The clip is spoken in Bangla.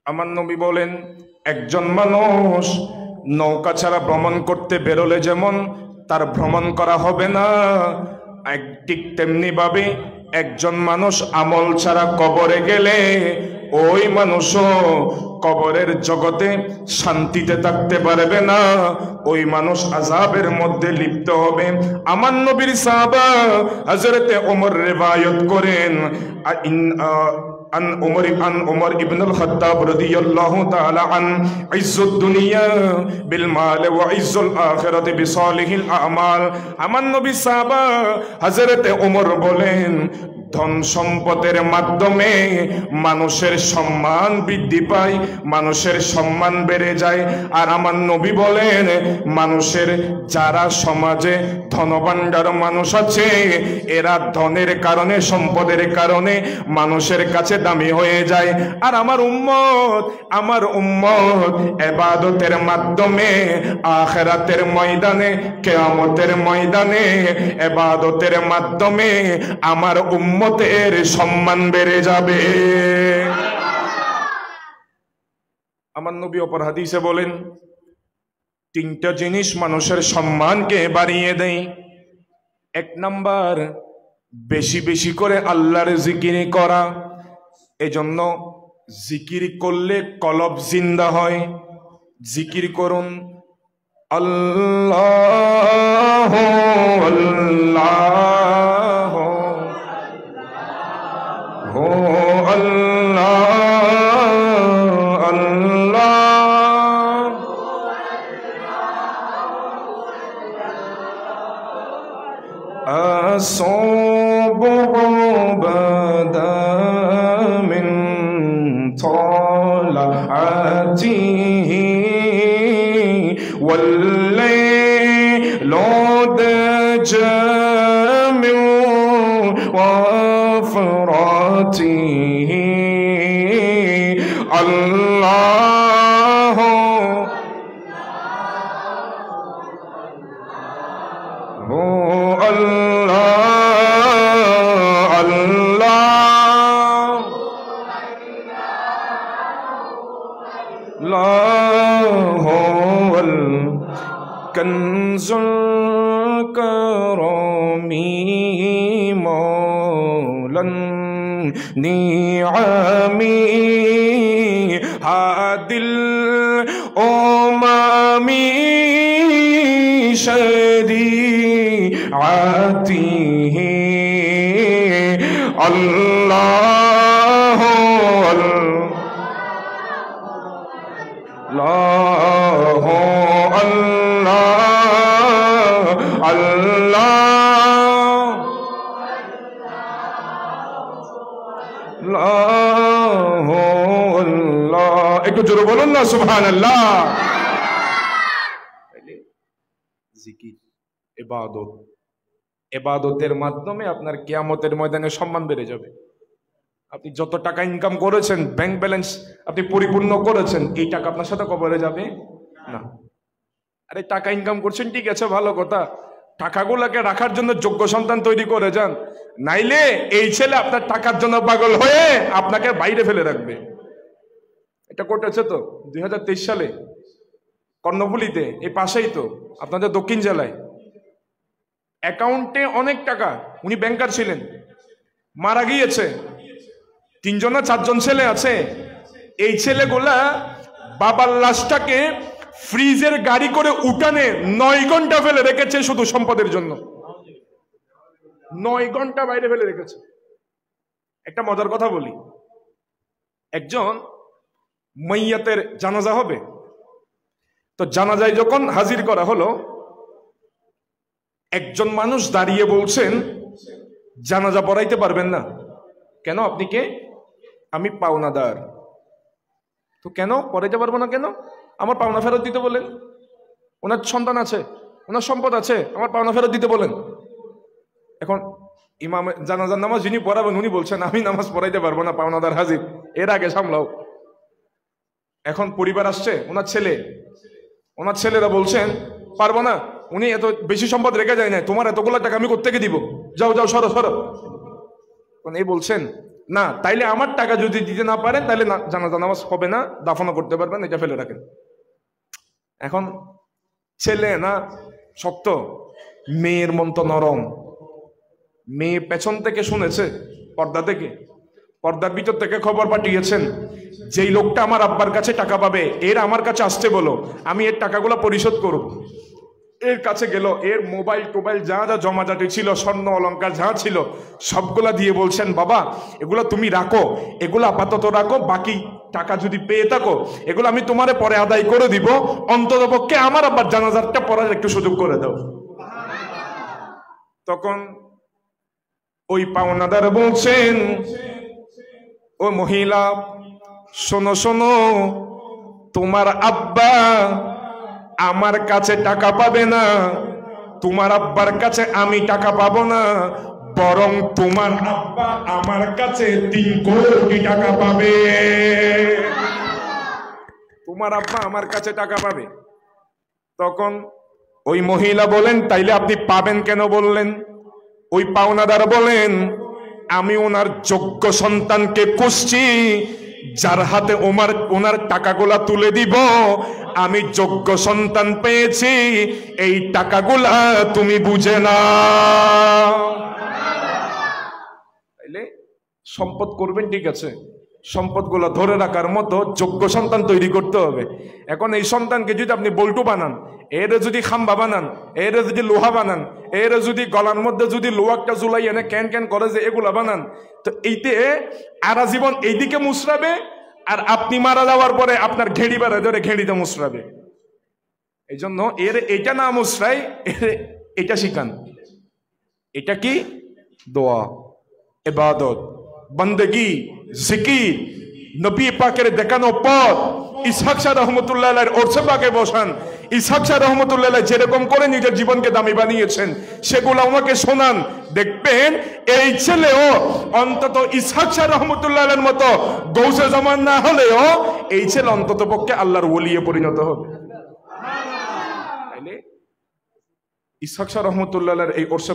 আমার নবী বলেন, একজন মানুষ নৌকা ছাড়া ভ্রমণ করতে বেরোলে যেমন তার ভ্রমণ করা হবে না, ঠিক তেমনি ভাবে একজন মানুষ আমল ছাড়া কবরে গেলে ওই মানুষও কবরের জগতে শান্তিতে থাকতে পারবে না, ওই মানুষ আযাবের মধ্যে লিপ্ত হবে। আমার নবীর সাহাবা হযরতে ওমর রিওয়ায়াত করেন, عن عمر ابن الخطاب رضي الله تعالى عن عز الدنيا بالمال وعز الآخرة بصالح الأعمال। আমার নবী সাহাবা হযরতে ওমর বলেন, ধন সম্পদের মাধ্যমে মানুষের সম্মান বৃদ্ধি পায়, মানুষের সম্মান বেড়ে যায়। আর আমার নবী বলেন, মানুষের যারা সমাজে ধনভাণ্ডার মানুষ আছে এরা ধনের কারণে, সম্পদের কারণে মানুষের কাছে দামি হয়ে যায়। আর আমার উম্মত ইবাদতের মাধ্যমে আখিরাতের ময়দানে, কিয়ামতের ময়দানে ইবাদতের মাধ্যমে আমার উম্মতের সম্মান বেড়ে যাবে। আমার নবী অপর হাদিসে বলেন, তিনটা জিনিস মানুষের সম্মানকে বাড়িয়ে দেয়। এক নাম্বার, বেশি বেশি করে আল্লাহর জিকির করা। এজন্য জিকির করলে কলব জিন্দা হয়। জিকির করুন, আল্লাহ আল্লাহ হো আল্লাহ আল্লাহ, আসুবহ বাদা মিন طلعته والليل دجى من وفراته الله هو الله الله الله هو الكنز الكريم مولى النعم هادي الأمم شريعته الله الله الله الله الله একটু জোরে বলুন না সুবহানাল্লাহ। জিকির, ইবাদত, ইবাদতের মাধ্যমে আপনার কিয়ামতের ময়দানে সম্মান বেড়ে যাবে। আপনি যত টাকা ইনকাম করেছেন, ব্যাংক ব্যালেন্স আপনি পরিপূর্ণ করেছেন, এই টাকা আপনার সাথে কবরে যাবে না। আরে টাকা ইনকাম করছেন ঠিক আছে, ভালো কথা, টাকাগুলোকে রাখার জন্য যোগ্য সন্তান তৈরি করে যান, নাইলে এই ছেলে আপনার টাকার জন্য পাগল হয়ে আপনাকে বাইরে ফেলে রাখবে। এটা ঘটেছে তো 2023 সালে কর্ণফুলীতে, এই পাশেই তো আপনাদের দক্ষিণ জেলায়। অ্যাকাউন্টে অনেক টাকা, উনি ব্যাংকার ছিলেন, মারা গিয়েছে। 3জন না 4জন ছেলে আছে। এই ছেলেগুলা বাবার লাশটাকে ফ্রিজের গাড়ি করে উঠানে 9 ঘন্টা ফেলে রেখেছে শুধু সম্পদের জন্য। 9 ঘন্টা বাইরে ফেলে রেখেছে। একটা মজার কথা বলি, একজন মাইয়াতের জানাজা হবে, তো জানাজায় যখন হাজির করা হলো, একজন মানুষ দাঁড়িয়ে বলছেন, জানাজা পড়াইতে পারবেন না কেন? আপনি কে? আমি পাওনাদার। তো কেন পড়াইতে পারবো না কেন? আমার পাওনা ফেরত দিতে বলেন। ওনার সন্তান আছে, ওনার সম্পদ আছে, আমার পাওনা ফেরত দিতে বলেন। এখন ইমাম জানাজার নামাজ যিনি পড়াবেন উনি বলছেন, আমি নামাজ পড়াইতে পারবো না, পাওনাদার হাজির, এর আগে সামলাও। এখন পরিবার আসছে, ওনার ছেলেরা বলছেন পারবো না, উনি এত বেশি সম্পদ রেখে যায় না, তোমার এতগুলো টাকা আমি কোত্থেকে দিব, যাও যাও সরো সরো। এই বলছেন না, তাইলে আমার টাকা যদি দিতে না পারেন তাহলে জানাজা নামাজ হবে না, দাফনও করতে পারবেন, এটা ফেলে রাখেন। এখন ছেলে না শক্ত, মেয়ের মন তো নরম। মেয়ে পেছন থেকে শুনেছে, পর্দার ভিতর থেকে খবর পাঠিয়েছেন, যেই লোকটা আমার আব্বার কাছে টাকা পাবে এর আমার কাছে আসতে বলো, আমি এর টাকাগুলো পরিশোধ করব। এর কাছে গেল, এর মোবাইল টোবাইল যা যা জমাজাটি ছিল, স্বর্ণ অলংকার যা ছিল সবগুলা দিয়ে বলছেন, বাবা এগুলো তুমি রাখো, এগুলো আপাতত রাখো, বাকি টাকা যদি পেয়ে থাকো এগুলো আমি তোমারে পরে আদায় করে দিব, অন্ততপক্ষে আমার আব্বার জানাজারটা পড়ার একটু সুযোগ করে দাও। তখন ওই পাওনাদার বলছেন, ও মহিলা শোনো শোনো, তোমার আব্বা আমার কাছে টাকা পাবে না, তোমার আব্বার কাছে আমি টাকা পাবো না, বরং তোমার আব্বা আমার কাছে 3 কোটি টাকা পাবে। তোমার আব্বা আমার কাছে টাকা পাবে। তখন ওই মহিলা বলেন, তাইলে আপনি পাবেন কেন বললেন? ওই পাওনাদার বলেন, আমি ওনার যোগ্য সন্তানকে খুঁজছি, যার হাতে ওনার টাকাগুলা তুলে দিব। আমি যোগ্য সন্তান পেয়েছি, এই টাকাগুলা তুমি বুঝে না। তাইলে সম্পদ করবেন, ঠিক আছে, সম্পদগুলো ধরে রাখার মতো যোগ্য সন্তান তৈরি করতে হবে। এখন এই সন্তানকে যদি আপনি বল্টু বানান, এর যদি খাম্বা বানান, এর যদি লোহা বানান, এর যদি গলার মধ্যে যদি লোহাটা জুলাই এনে ক্যান ক্যান করে যে এগুলা বানান, তো এইতে আরা জীবন এইদিকে মুসরাবে, আর আপনি মারা যাওয়ার পরে আপনার ঘেড়ি বেড়ে ধরে ঘেড়িতে মুসরাবে। এই জন্য এর এটা না মুসরাই, এটা শিখান। এটা কি? দোয়া, ইবাদত, বন্দেগি, জিকির, নবী পাকের দেখানো পথ। ইসহাক শাহ রহমতুল্লাহ আলাইহির ওরসে পাকে বসান। ইসহাক শাহ রহমতুল্লাহ আলাইহি যেরকম করে নিজের জীবনকে দামি বানিয়েছেন সেগুলো আমাকে শোনান, দেখবেন এই ছেলেও অন্তত ইসহাক শাহ রহমতুল্লাহ আলাইহির মতো গৌসে জামান না হলেও এই ছেলে অন্তত পক্ষে আল্লাহর ওলিয়ে পরিণত হবে। তাইলে ইসহাক শাহ রহমতুল্লাহ আলাইহির এই ওরসে